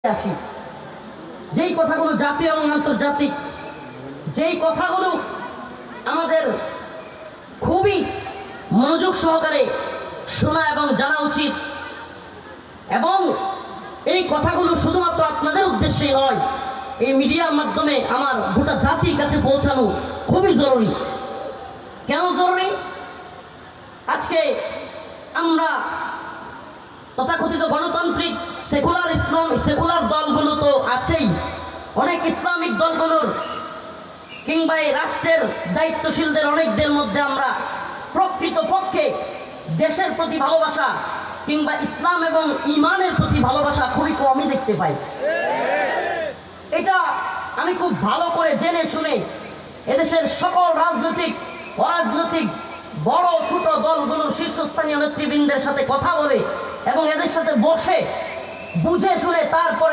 আসি যেই কথাগুলো জাতীয় এবং আন্তর্জাতিক, যেই কথাগুলো আমাদের খুবই মনোযোগ সহকারে শোনা এবং জানা উচিত, এবং এই কথাগুলো শুধুমাত্র আপনাদের উদ্দেশ্যে নয়, এই মিডিয়ার মাধ্যমে আমার গোটা জাতির কাছে পৌঁছানো খুবই জরুরি। কেন জরুরি? আজকে আমরা তথাকথিত গণতান্ত্রিক সেকুলার দলগুলো তো আছেই, অনেক ইসলামিক দলগুলোর কিংবা এই রাষ্ট্রের দায়িত্বশীলদের অনেকদের মধ্যে আমরা প্রকৃতপক্ষে দেশের প্রতি ভালোবাসা কিংবা ইসলাম এবং ইমানের প্রতি ভালোবাসা খুবই কমই দেখতে পাই। এটা আমি খুব ভালো করে জেনে শুনে এদেশের সকল রাজনৈতিক অরাজনৈতিক বড় ছোট দলগুলোর শীর্ষস্থানীয় নেতৃবৃন্দের সাথে কথা বলে এবং এদের সাথে বসে বুঝে শুনে তারপরে